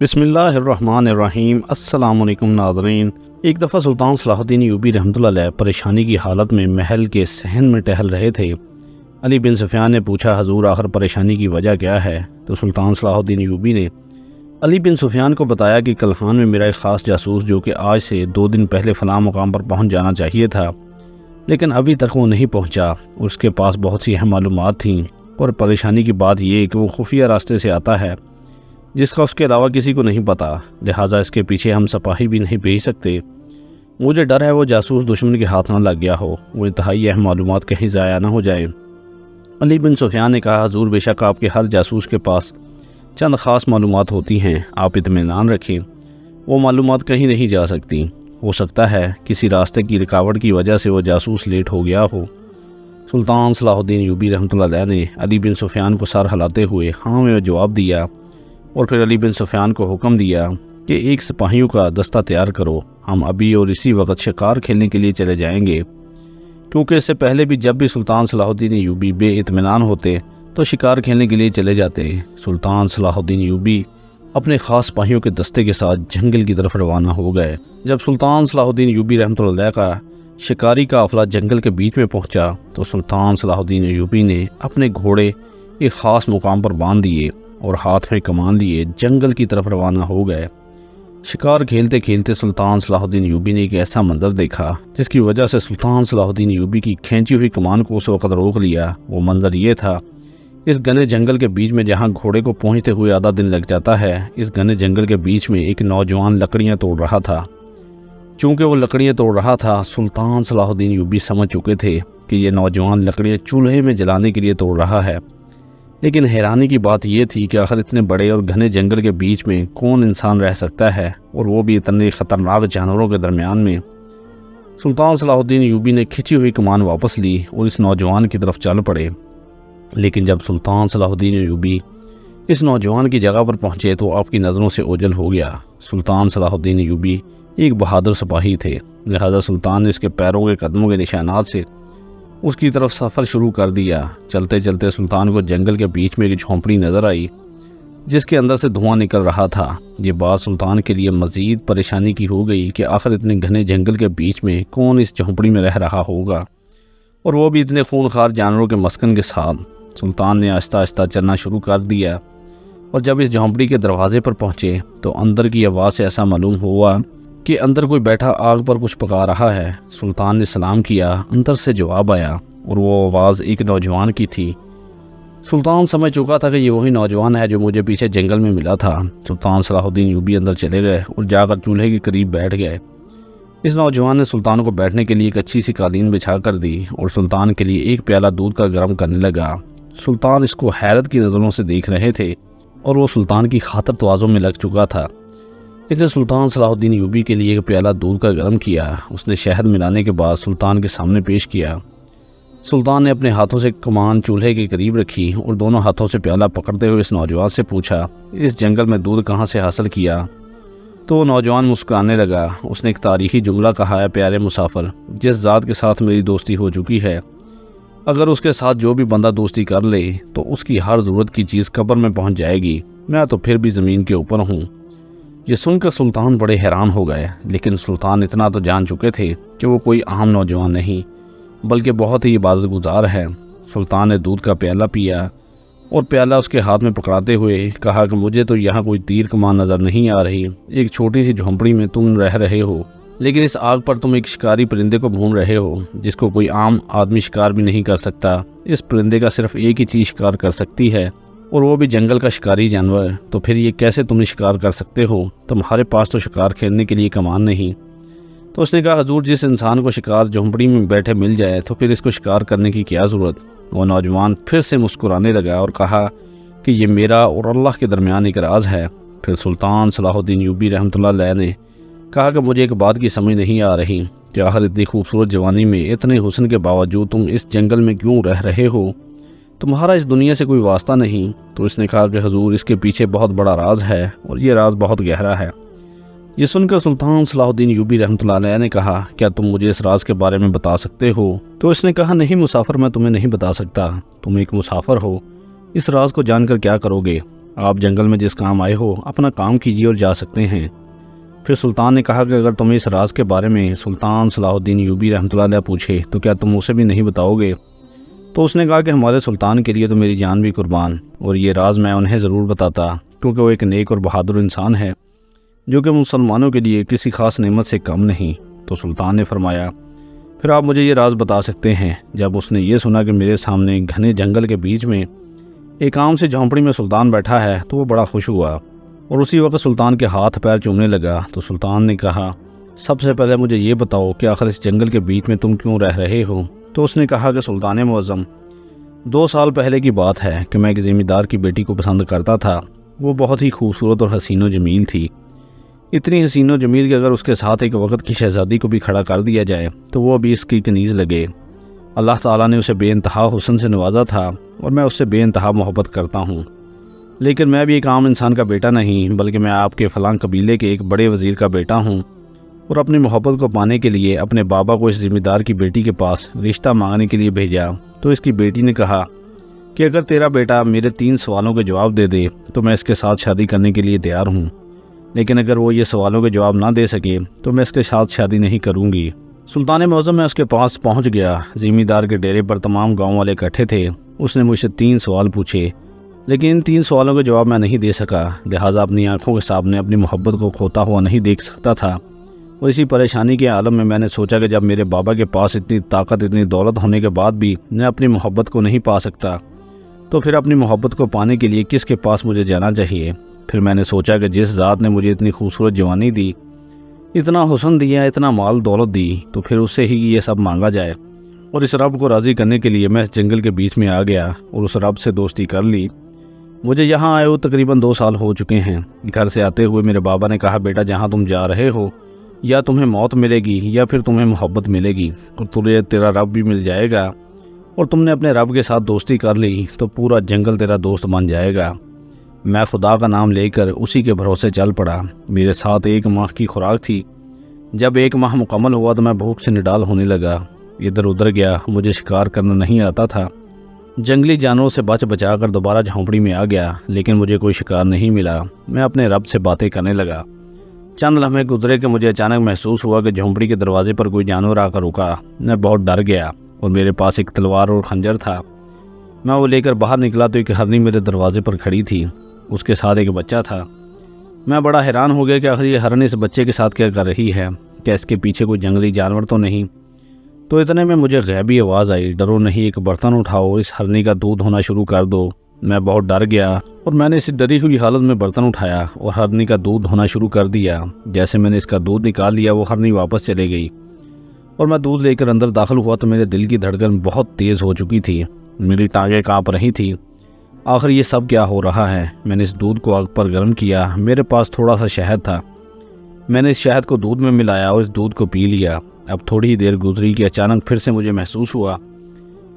بسم اللہ الرحمن الرحیم۔ السلام علیکم ناظرین۔ ایک دفعہ سلطان صلاح الدین ایوبی رحمۃ اللہ علیہ پریشانی کی حالت میں محل کے صحن میں ٹہل رہے تھے۔ علی بن سفیان نے پوچھا، حضور آخر پریشانی کی وجہ کیا ہے؟ تو سلطان صلاح الدین ایوبی نے علی بن سفیان کو بتایا کہ کلہان میں میرا ایک خاص جاسوس جو کہ آج سے 2 دن پہلے فلاں مقام پر پہنچ جانا چاہیے تھا، لیکن ابھی تک وہ نہیں پہنچا اور اس کے پاس بہت سی اہم معلومات تھیں، اور پریشانی کی بات یہ کہ وہ خفیہ راستے سے آتا ہے جس کا اس کے علاوہ کسی کو نہیں پتا، لہٰذا اس کے پیچھے ہم سپاہی بھی نہیں بھیج سکتے۔ مجھے ڈر ہے وہ جاسوس دشمن کے ہاتھ نہ لگ گیا ہو، وہ انتہائی اہم معلومات کہیں ضائع نہ ہو جائیں۔ علی بن سفیان نے کہا، حضور بے شک آپ کے ہر جاسوس کے پاس چند خاص معلومات ہوتی ہیں، آپ اطمینان رکھیں، وہ معلومات کہیں نہیں جا سکتی۔ ہو سکتا ہے کسی راستے کی رکاوٹ کی وجہ سے وہ جاسوس لیٹ ہو گیا ہو۔ سلطان صلاح الدین ایوبی رحمۃ اللہ علیہ نے علی بن سفیان کو سر ہلاتے ہوئے ہاں میں جواب دیا، اور پھر علی بن سفیان کو حکم دیا کہ ایک سپاہیوں کا دستہ تیار کرو، ہم ابھی اور اسی وقت شکار کھیلنے کے لیے چلے جائیں گے، کیونکہ اس سے پہلے بھی جب بھی سلطان صلاح الدین ایوبی بے اطمینان ہوتے تو شکار کھیلنے کے لیے چلے جاتے۔ سلطان صلاح الدین ایوبی اپنے خاص سپاہیوں کے دستے کے ساتھ جنگل کی طرف روانہ ہو گئے۔ جب سلطان صلاح الدین ایوبی رحمۃ اللہ علیہ کا شکاری قافلہ جنگل کے بیچ میں پہنچا تو سلطان صلاح الدین ایوبی نے اپنے گھوڑے ایک خاص مقام پر باندھ دیے اور ہاتھ میں کمان لیے جنگل کی طرف روانہ ہو گئے۔ شکار کھیلتے کھیلتے سلطان صلاح الدین ایوبی نے ایک ایسا منظر دیکھا جس کی وجہ سے سلطان صلاح الدین ایوبی کی کھینچی ہوئی کمان کو اس وقت روک لیا۔ وہ منظر یہ تھا، اس گھنے جنگل کے بیچ میں جہاں گھوڑے کو پہنچتے ہوئے آدھا دن لگ جاتا ہے، اس گھنے جنگل کے بیچ میں ایک نوجوان لکڑیاں توڑ رہا تھا۔ چونکہ وہ لکڑیاں توڑ رہا تھا، سلطان صلاح الدین ایوبی سمجھ چکے تھے کہ یہ نوجوان لکڑیاں چولہے میں جلانے کے لیے توڑ رہا ہے، لیکن حیرانی کی بات یہ تھی کہ آخر اتنے بڑے اور گھنے جنگل کے بیچ میں کون انسان رہ سکتا ہے، اور وہ بھی اتنے خطرناک جانوروں کے درمیان میں۔ سلطان صلاح الدین ایوبی نے کھچی ہوئی کمان واپس لی اور اس نوجوان کی طرف چل پڑے، لیکن جب سلطان صلاح الدین ایوبی اس نوجوان کی جگہ پر پہنچے تو آپ کی نظروں سے اوجھل ہو گیا۔ سلطان صلاح الدین ایوبی ایک بہادر سپاہی تھے، لہذا سلطان نے اس کے پیروں کے قدموں کے نشانات سے اس کی طرف سفر شروع کر دیا۔ چلتے چلتے سلطان کو جنگل کے بیچ میں ایک جھونپڑی نظر آئی جس کے اندر سے دھواں نکل رہا تھا۔ یہ بات سلطان کے لیے مزید پریشانی کی ہو گئی کہ آخر اتنے گھنے جنگل کے بیچ میں کون اس جھونپڑی میں رہ رہا ہوگا، اور وہ بھی اتنے خونخوار جانوروں کے مسکن کے ساتھ۔ سلطان نے آہستہ آہستہ چلنا شروع کر دیا، اور جب اس جھونپڑی کے دروازے پر پہنچے تو اندر کی آواز سے ایسا معلوم ہوا کہ اندر کوئی بیٹھا آگ پر کچھ پکا رہا ہے۔ سلطان نے سلام کیا، اندر سے جواب آیا، اور وہ آواز ایک نوجوان کی تھی۔ سلطان سمجھ چکا تھا کہ یہ وہی نوجوان ہے جو مجھے پیچھے جنگل میں ملا تھا۔ سلطان صلاح الدین ایوبی اندر چلے گئے اور جا کر چولہے کے قریب بیٹھ گئے۔ اس نوجوان نے سلطان کو بیٹھنے کے لیے ایک اچھی سی قالین بچھا کر دی اور سلطان کے لیے ایک پیالہ دودھ کا گرم کرنے لگا۔ سلطان اس کو حیرت کی نظروں سے دیکھ رہے تھے، اور وہ سلطان کی خاطر تواضع میں لگ چکا تھا۔ اس نے سلطان صلاح الدین ایوبی کے لیے ایک پیالہ دودھ کا گرم کیا۔ اس نے شہد ملانے کے بعد سلطان کے سامنے پیش کیا۔ سلطان نے اپنے ہاتھوں سے کمان چولہے کے قریب رکھی اور دونوں ہاتھوں سے پیالہ پکڑتے ہوئے اس نوجوان سے پوچھا، اس جنگل میں دودھ کہاں سے حاصل کیا؟ تو وہ نوجوان مسکرانے لگا۔ اس نے ایک تاریخی جملہ کہا ہے، پیارے مسافر، جس ذات کے ساتھ میری دوستی ہو چکی ہے، اگر اس کے ساتھ جو بھی بندہ دوستی کر لے تو اس کی ہر ضرورت کی چیز قبر میں پہنچ جائے گی، میں تو پھر بھی زمین کے اوپر ہوں۔ یہ سن کر سلطان بڑے حیران ہو گئے، لیکن سلطان اتنا تو جان چکے تھے کہ وہ کوئی عام نوجوان نہیں بلکہ بہت ہی عبادت گزار ہے۔ سلطان نے دودھ کا پیالہ پیا اور پیالہ اس کے ہاتھ میں پکڑاتے ہوئے کہا کہ مجھے تو یہاں کوئی تیر کمان نظر نہیں آ رہی، ایک چھوٹی سی جھونپڑی میں تم رہ رہے ہو، لیکن اس آگ پر تم ایک شکاری پرندے کو بھون رہے ہو جس کو کوئی عام آدمی شکار بھی نہیں کر سکتا۔ اس پرندے کا صرف ایک ہی چیز شکار کر سکتی ہے، اور وہ بھی جنگل کا شکاری جانور، تو پھر یہ کیسے تم شکار کر سکتے ہو؟ تمہارے پاس تو شکار کھیلنے کے لیے کمان نہیں۔ تو اس نے کہا، حضور جس انسان کو شکار جھونپڑی میں بیٹھے مل جائے تو پھر اس کو شکار کرنے کی کیا ضرورت؟ وہ نوجوان پھر سے مسکرانے لگا اور کہا کہ یہ میرا اور اللہ کے درمیان ایک راز ہے۔ پھر سلطان صلاح الدین ایوبی رحمۃ اللہ علیہ نے کہا کہ مجھے ایک بات کی سمجھ نہیں آ رہی کہ آخر اتنی خوبصورت جوانی میں اتنے حسن کے باوجود تم اس جنگل میں کیوں رہ رہے ہو؟ تمہارا اس دنیا سے کوئی واسطہ نہیں؟ تو اس نے کہا کہ حضور اس کے پیچھے بہت بڑا راز ہے، اور یہ راز بہت گہرا ہے۔ یہ سن کر سلطان صلاح الدین ایوبی رحمۃ اللہ علیہ نے کہا، کیا تم مجھے اس راز کے بارے میں بتا سکتے ہو؟ تو اس نے کہا، نہیں مسافر، میں تمہیں نہیں بتا سکتا، تم ایک مسافر ہو، اس راز کو جان کر کیا کرو گے؟ آپ جنگل میں جس کام آئے ہو اپنا کام کیجیے اور جا سکتے ہیں۔ پھر سلطان نے کہا کہ اگر تمہیں اس راز کے بارے میں سلطان صلاح الدین ایوبی رحمۃ اللہ علیہ پوچھے تو کیا تم اسے بھی نہیں بتاؤ گے؟ تو اس نے کہا کہ ہمارے سلطان کے لیے تو میری جان بھی قربان، اور یہ راز میں انہیں ضرور بتاتا، کیونکہ وہ ایک نیک اور بہادر انسان ہے جو کہ مسلمانوں کے لیے کسی خاص نعمت سے کم نہیں۔ تو سلطان نے فرمایا پھر آپ مجھے یہ راز بتا سکتے ہیں۔ جب اس نے یہ سنا کہ میرے سامنے گھنے جنگل کے بیچ میں ایک عام سے جھونپڑی میں سلطان بیٹھا ہے تو وہ بڑا خوش ہوا، اور اسی وقت سلطان کے ہاتھ پیر چومنے لگا۔ تو سلطان نے کہا سب سے پہلے مجھے یہ بتاؤ کہ آخر اس جنگل کے بیچ میں تم کیوں رہ رہے ہو؟ تو اس نے کہا کہ سلطان معظم، 2 سال پہلے کی بات ہے کہ میں ایک زمیندار کی بیٹی کو پسند کرتا تھا۔ وہ بہت ہی خوبصورت اور حسین و جمیل تھی، اتنی حسین و جمیل کہ اگر اس کے ساتھ ایک وقت کی شہزادی کو بھی کھڑا کر دیا جائے تو وہ ابھی اس کی کنیز لگے۔ اللہ تعالیٰ نے اسے بے انتہا حسن سے نوازا تھا اور میں اس سے بے انتہا محبت کرتا ہوں، لیکن میں بھی ایک عام انسان کا بیٹا نہیں بلکہ میں آپ کے فلاں قبیلے کے ایک بڑے وزیر کا بیٹا ہوں، اور اپنی محبت کو پانے کے لیے اپنے بابا کو اس زمیندار کی بیٹی کے پاس رشتہ مانگنے کے لیے بھیجا۔ تو اس کی بیٹی نے کہا کہ اگر تیرا بیٹا میرے 3 سوالوں کے جواب دے دے تو میں اس کے ساتھ شادی کرنے کے لیے تیار ہوں، لیکن اگر وہ یہ سوالوں کے جواب نہ دے سکے تو میں اس کے ساتھ شادی نہیں کروں گی۔ سلطان معظم میں اس کے پاس پہنچ گیا۔ زمیندار کے ڈیرے پر تمام گاؤں والے اکٹھے تھے۔ اس نے مجھ سے 3 سوال پوچھے، لیکن ان 3 سوالوں کے جواب میں نہیں دے سکا، لہٰذا اپنی آنکھوں کے سامنے اپنی محبت کو کھوتا ہوا نہیں دیکھ سکتا تھا۔ اور اسی پریشانی کے عالم میں نے سوچا کہ جب میرے بابا کے پاس اتنی طاقت اتنی دولت ہونے کے بعد بھی میں اپنی محبت کو نہیں پا سکتا تو پھر اپنی محبت کو پانے کے لیے کس کے پاس مجھے جانا چاہیے؟ پھر میں نے سوچا کہ جس ذات نے مجھے اتنی خوبصورت جوانی دی، اتنا حسن دیا، اتنا مال دولت دی، تو پھر اس سے ہی یہ سب مانگا جائے۔ اور اس رب کو راضی کرنے کے لیے میں اس جنگل کے بیچ میں آ گیا اور اس رب سے دوستی کر لی۔ مجھے یہاں آئے ہوئے تقریباً 2 سال ہو چکے ہیں۔ گھر سے آتے ہوئے میرے بابا نے کہا بیٹا جہاں تم جا رہے ہو یا تمہیں موت ملے گی یا پھر تمہیں محبت ملے گی، اور تجھے تیرا رب بھی مل جائے گا، اور تم نے اپنے رب کے ساتھ دوستی کر لی تو پورا جنگل تیرا دوست بن جائے گا۔ میں خدا کا نام لے کر اسی کے بھروسے چل پڑا۔ میرے ساتھ 1 ماہ کی خوراک تھی۔ جب 1 ماہ مکمل ہوا تو میں بھوک سے نڈال ہونے لگا، ادھر ادھر گیا، مجھے شکار کرنا نہیں آتا تھا۔ جنگلی جانوروں سے بچا کر دوبارہ جھونپڑی میں آ گیا، لیکن مجھے کوئی شکار نہیں ملا۔ میں اپنے رب سے باتیں کرنے لگا۔ چند لمحے گزرے کہ مجھے اچانک محسوس ہوا کہ جھونپڑی کے دروازے پر کوئی جانور آ کر رکا۔ میں بہت ڈر گیا اور میرے پاس ایک تلوار اور خنجر تھا۔ میں وہ لے کر باہر نکلا تو ایک ہرنی میرے دروازے پر کھڑی تھی، اس کے ساتھ ایک بچہ تھا۔ میں بڑا حیران ہو گیا کہ آخر یہ ہرن اس بچے کے ساتھ کیا کر رہی ہے، کیا اس کے پیچھے کوئی جنگلی جانور تو نہیں؟ تو اتنے میں مجھے غیبی آواز آئی، ڈرو نہیں، ایک برتن اٹھاؤ، اس ہرنی کا دودھ ہونا شروع کر دو۔ میں بہت ڈر گیا اور میں نے اس ڈری ہوئی حالت میں برتن اٹھایا اور ہرنی کا دودھ ہونا شروع کر دیا۔ جیسے میں نے اس کا دودھ نکال لیا وہ ہرنی واپس چلے گئی، اور میں دودھ لے کر اندر داخل ہوا تو میرے دل کی دھڑکن بہت تیز ہو چکی تھی، میری ٹانگیں کانپ رہی تھی۔ آخر یہ سب کیا ہو رہا ہے؟ میں نے اس دودھ کو آگ پر گرم کیا، میرے پاس تھوڑا سا شہد تھا، میں نے اس شہد کو دودھ میں ملایا اور اس دودھ کو پی لیا۔ اب تھوڑی ہی دیر گزری کہ اچانک پھر سے مجھے محسوس ہوا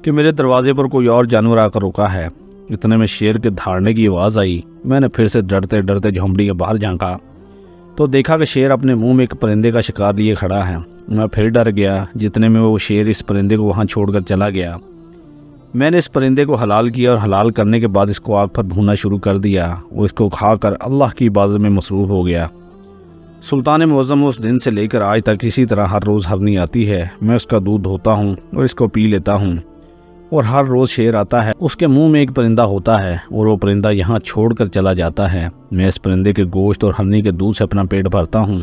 کہ میرے دروازے پر کوئی اور جانور آ کر رکا ہے۔ اتنے میں شیر کے دھاڑنے کی آواز آئی۔ میں نے پھر سے ڈرتے ڈرتے جھونپڑی کے باہر جھانکا تو دیکھا کہ شیر اپنے منہ میں ایک پرندے کا شکار لیے کھڑا ہے۔ میں پھر ڈر گیا، جتنے میں وہ شیر اس پرندے کو وہاں چھوڑ کر چلا گیا۔ میں نے اس پرندے کو حلال کیا اور حلال کرنے کے بعد اس کو آگ پر بھوننا شروع کر دیا۔ وہ اس کو کھا کر اللہ کی عبادت میں مصروف ہو گیا۔ سلطان معظم اس دن سے لے کر آج تک اسی طرح ہر روز ہرنی آتی ہے، میں اس کا دودھ دھوتا ہوں اور اس کو پی لیتا ہوں، اور ہر روز شیر آتا ہے، اس کے منہ میں ایک پرندہ ہوتا ہے اور وہ پرندہ یہاں چھوڑ کر چلا جاتا ہے۔ میں اس پرندے کے گوشت اور ہرنی کے دودھ سے اپنا پیٹ بھرتا ہوں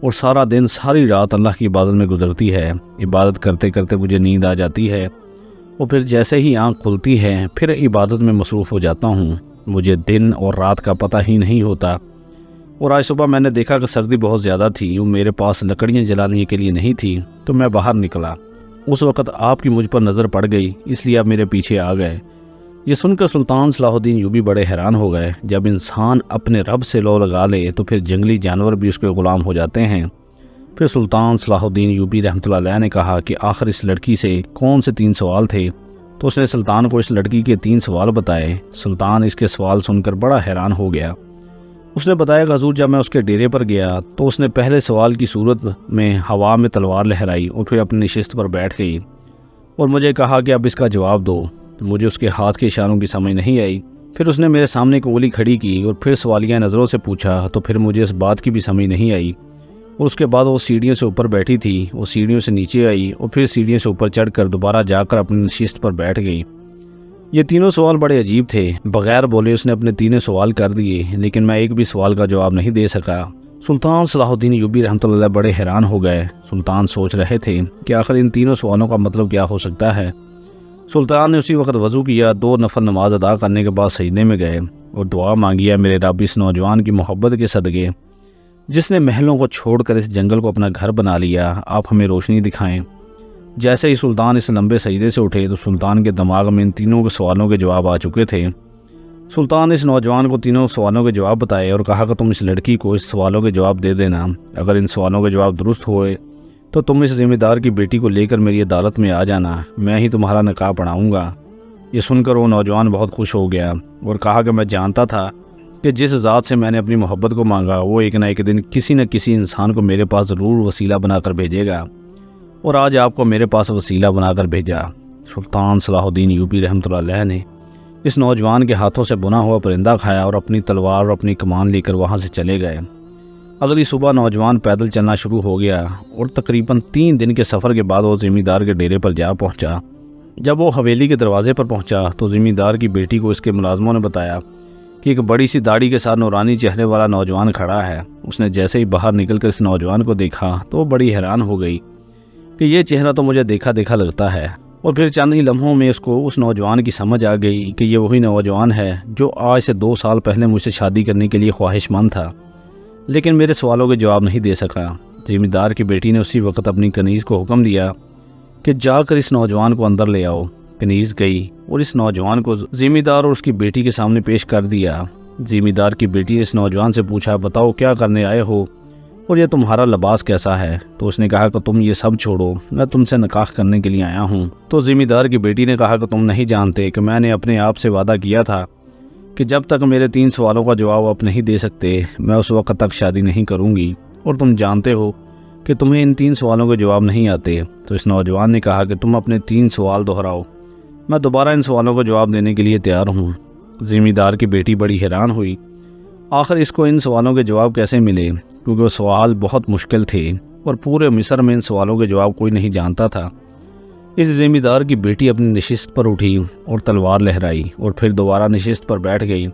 اور سارا دن ساری رات اللہ کی عبادت میں گزرتی ہے۔ عبادت کرتے کرتے مجھے نیند آ جاتی ہے اور پھر جیسے ہی آنکھ کھلتی ہے پھر عبادت میں مصروف ہو جاتا ہوں۔ مجھے دن اور رات کا پتہ ہی نہیں ہوتا۔ اور آج صبح میں نے دیکھا کہ سردی بہت زیادہ تھی، یوں میرے پاس لکڑیاں جلانے کے لیے نہیں تھی، تو میں باہر نکلا۔ اس وقت آپ کی مجھ پر نظر پڑ گئی، اس لیے آپ میرے پیچھے آ گئے۔ یہ سن کر سلطان صلاح الدین ایوبی بڑے حیران ہو گئے۔ جب انسان اپنے رب سے لو لگا لے تو پھر جنگلی جانور بھی اس کے غلام ہو جاتے ہیں۔ پھر سلطان صلاح الدین ایوبی رحمۃ اللہ علیہ نے کہا کہ آخر اس لڑکی سے کون سے 3 سوال تھے؟ تو اس نے سلطان کو اس لڑکی کے 3 سوال بتائے۔ سلطان اس کے سوال سن کر بڑا حیران ہو گیا۔ اس نے بتایا کہ حضور جب میں اس کے ڈیرے پر گیا تو اس نے پہلے سوال کی صورت میں ہوا میں تلوار لہرائی اور پھر اپنی نشست پر بیٹھ گئی اور مجھے کہا کہ اب اس کا جواب دو۔ مجھے اس کے ہاتھ کے اشاروں کی سمجھ نہیں آئی پھر اس نے میرے سامنے ایک انگلی کھڑی کی اور پھر سوالیہ نظروں سے پوچھا، تو پھر مجھے اس بات کی بھی سمجھ نہیں آئی۔ اور اس کے بعد وہ سیڑھیوں سے اوپر بیٹھی تھی، وہ سیڑھیوں سے نیچے آئی اور پھر سیڑھیوں سے اوپر چڑھ کر دوبارہ جا کر اپنی نشست پر بیٹھ گئی۔ یہ تینوں سوال بڑے عجیب تھے۔ بغیر بولے اس نے اپنے تینوں سوال کر دیے، لیکن میں ایک بھی سوال کا جواب نہیں دے سکا۔ سلطان صلاح الدین ایوبی رحمۃ اللہ علیہ بڑے حیران ہو گئے۔ سلطان سوچ رہے تھے کہ آخر ان تینوں سوالوں کا مطلب کیا ہو سکتا ہے۔ سلطان نے اسی وقت وضو کیا، 2 نفل نماز ادا کرنے کے بعد سجدے میں گئے اور دعا مانگی، میرے رب اس نوجوان کی محبت کے صدقے جس نے محلوں کو چھوڑ کر اس جنگل کو اپنا گھر بنا لیا، آپ ہمیں روشنی دکھائیں۔ جیسے ہی سلطان اس لمبے سجدے سے اٹھے تو سلطان کے دماغ میں ان تینوں کے سوالوں کے جواب آ چکے تھے۔ سلطان نے اس نوجوان کو تینوں سوالوں کے جواب بتائے اور کہا کہ تم اس لڑکی کو اس سوالوں کے جواب دے دینا، اگر ان سوالوں کے جواب درست ہوئے تو تم اس ذمہ دار کی بیٹی کو لے کر میری عدالت میں آ جانا، میں ہی تمہارا نکاح پڑھاؤں گا۔ یہ سن کر وہ نوجوان بہت خوش ہو گیا اور کہا کہ میں جانتا تھا کہ جس ذات سے میں نے اپنی محبت کو مانگا وہ ایک نہ ایک دن کسی نہ کسی انسان کو میرے پاس ضرور وسیلہ بنا کر بھیجے گا، اور آج آپ کو میرے پاس وسیلہ بنا کر بھیجا۔ سلطان صلاح الدین ایوبی رحمۃ اللہ علیہ نے اس نوجوان کے ہاتھوں سے بنا ہوا پرندہ کھایا اور اپنی تلوار اور اپنی کمان لے کر وہاں سے چلے گئے۔ اگلی صبح نوجوان پیدل چلنا شروع ہو گیا اور تقریباً 3 دن کے سفر کے بعد وہ ذمہ دار کے ڈیرے پر جا پہنچا۔ جب وہ حویلی کے دروازے پر پہنچا تو ذمہ دار کی بیٹی کو اس کے ملازموں نے بتایا کہ ایک بڑی سی داڑھی کے ساتھ نورانی چہرے والا نوجوان کھڑا ہے۔ اس نے جیسے ہی باہر نکل کر اس نوجوان کو دیکھا تو وہ بڑی حیران ہو گئی کہ یہ چہرہ تو مجھے دیکھا دیکھا لگتا ہے، اور پھر چند ہی لمحوں میں اس کو اس نوجوان کی سمجھ آ گئی کہ یہ وہی نوجوان ہے جو آج سے 2 سال پہلے مجھ سے شادی کرنے کے لیے خواہش مند تھا، لیکن میرے سوالوں کے جواب نہیں دے سکا۔ ذمہ دار کی بیٹی نے اسی وقت اپنی کنیز کو حکم دیا کہ جا کر اس نوجوان کو اندر لے آؤ۔ کنیز گئی اور اس نوجوان کو ذمہ دار اور اس کی بیٹی کے سامنے پیش کر دیا۔ ذمہ دار کی بیٹی نے اس نوجوان سے پوچھا، بتاؤ کیا کرنے آئے ہو اور یہ تمہارا لباس کیسا ہے؟ تو اس نے کہا کہ تم یہ سب چھوڑو، میں تم سے نکاح کرنے کے لیے آیا ہوں۔ تو ذمہ دار کی بیٹی نے کہا کہ تم نہیں جانتے کہ میں نے اپنے آپ سے وعدہ کیا تھا کہ جب تک میرے 3 سوالوں کا جواب آپ نہیں دے سکتے میں اس وقت تک شادی نہیں کروں گی، اور تم جانتے ہو کہ تمہیں ان 3 سوالوں کے جواب نہیں آتے۔ تو اس نوجوان نے کہا کہ تم اپنے 3 سوال دہراؤ، میں دوبارہ ان سوالوں کا جواب دینے کے لیے تیار ہوں۔ ذمہ دار کی بیٹی بڑی حیران ہوئی، آخر اس کو ان سوالوں کے جواب کیسے ملے، کیونکہ وہ سوال بہت مشکل تھے اور پورے مصر میں ان سوالوں کے جواب کوئی نہیں جانتا تھا۔ اس ذمہ دار کی بیٹی اپنی نشست پر اٹھی اور تلوار لہرائی اور پھر دوبارہ نشست پر بیٹھ گئی۔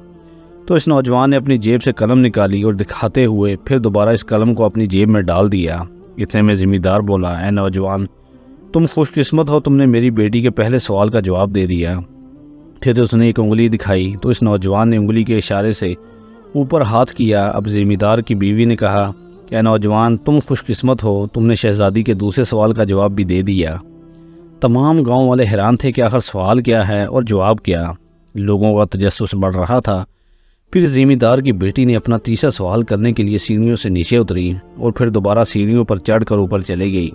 تو اس نوجوان نے اپنی جیب سے قلم نکالی اور دکھاتے ہوئے پھر دوبارہ اس قلم کو اپنی جیب میں ڈال دیا۔ اتنے میں ذمہ دار بولا، اے نوجوان، تم خوش قسمت ہو، تم نے میری بیٹی کے پہلے سوال کا جواب دے دیا۔ پھر اس نے ایک انگلی دکھائی تو اس نوجوان نے انگلی کے اشارے سے اوپر ہاتھ کیا۔ اب ذمہ دار کی بیوی نے کہا کہ اے نوجوان، تم خوش قسمت ہو، تم نے شہزادی کے دوسرے سوال کا جواب بھی دے دیا۔ تمام گاؤں والے حیران تھے کہ آخر سوال کیا ہے اور جواب کیا۔ لوگوں کا تجسس بڑھ رہا تھا۔ پھر ذمہ دار کی بیٹی نے اپنا تیسرا سوال کرنے کے لیے سیڑھیوں سے نیچے اتری اور پھر دوبارہ سیڑھیوں پر چڑھ کر اوپر چلے گئی۔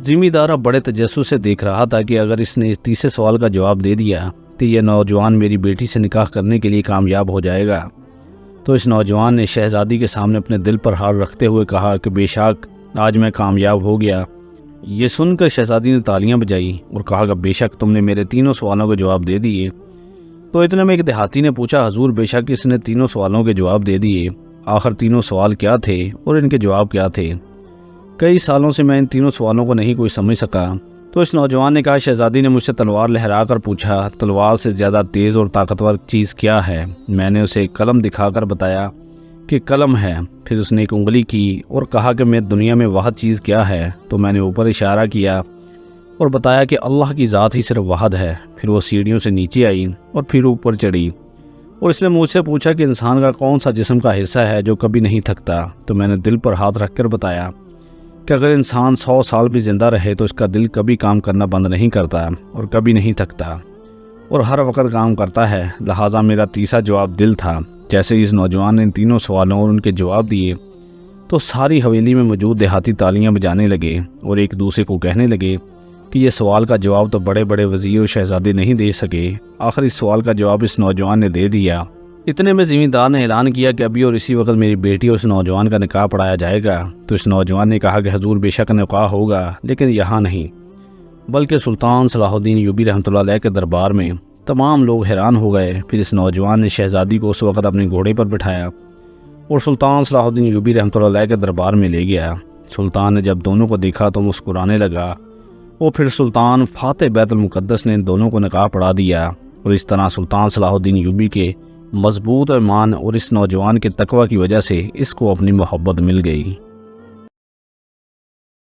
ذمہ دار اب بڑے تجسس سے دیکھ رہا تھا کہ اگر اس نے تیسرے سوال کا جواب دے دیا تو یہ نوجوان میری بیٹی سے نکاح کرنے کے لیے کامیاب ہو جائے گا۔ تو اس نوجوان نے شہزادی کے سامنے اپنے دل پر ہاتھ رکھتے ہوئے کہا کہ بے شک آج میں کامیاب ہو گیا۔ یہ سن کر شہزادی نے تالیاں بجائی اور کہا کہ بے شک تم نے میرے 3 سوالوں کے جواب دے دیے۔ تو اتنے میں ایک دیہاتی نے پوچھا، حضور بے شک اس نے 3 سوالوں کے جواب دے دیے، آخر 3 سوال کیا تھے اور ان کے جواب کیا تھے؟ کئی سالوں سے میں ان 3 سوالوں کو نہیں کوئی سمجھ سکا۔ تو اس نوجوان نے کہا، شہزادی نے مجھ سے تلوار لہرا کر پوچھا، تلوار سے زیادہ تیز اور طاقتور چیز کیا ہے؟ میں نے اسے قلم دکھا کر بتایا کہ قلم ہے۔ پھر اس نے ایک انگلی کی اور کہا کہ میں دنیا میں واحد چیز کیا ہے؟ تو میں نے اوپر اشارہ کیا اور بتایا کہ اللہ کی ذات ہی صرف واحد ہے۔ پھر وہ سیڑھیوں سے نیچے آئی اور پھر اوپر چڑھی اور اس نے مجھ سے پوچھا کہ انسان کا کون سا جسم کا حصہ ہے جو کبھی نہیں تھکتا؟ تو میں نے دل پر ہاتھ رکھ کر بتایا کہ اگر انسان 100 سال بھی زندہ رہے تو اس کا دل کبھی کام کرنا بند نہیں کرتا اور کبھی نہیں تھکتا اور ہر وقت کام کرتا ہے، لہٰذا میرا تیسرا جواب دل تھا۔ جیسے ہی اس نوجوان نے ان 3 سوالوں اور ان کے جواب دیے تو ساری حویلی میں موجود دیہاتی تالیاں بجانے لگے اور ایک دوسرے کو کہنے لگے کہ یہ سوال کا جواب تو بڑے بڑے وزیر و شہزادے نہیں دے سکے، آخر اس سوال کا جواب اس نوجوان نے دے دیا۔ اتنے میں ذمہ دار نے اعلان کیا کہ ابھی اور اسی وقت میری بیٹی اور اس نوجوان کا نکاح پڑھایا جائے گا۔ تو اس نوجوان نے کہا کہ حضور بے شک نکاح ہوگا، لیکن یہاں نہیں بلکہ سلطان صلاح الدین ایوبی رحمۃ اللہ علیہ کے دربار میں، تمام لوگ حیران ہو گئے۔ پھر اس نوجوان نے شہزادی کو اس وقت اپنے گھوڑے پر بٹھایا اور سلطان صلاح الدین ایوبی رحمۃ اللہ علیہ کے دربار میں لے گیا۔ سلطان نے جب دونوں کو دیکھا تو مسکرانے لگا، اور پھر سلطان فاتح بیت المقدس نے ان دونوں کو نکاح پڑھا دیا، اور اس طرح سلطان صلاح الدین ایوبی کے مضبوط ایمان اور اس نوجوان کے تقوی کی وجہ سے اس کو اپنی محبت مل گئی۔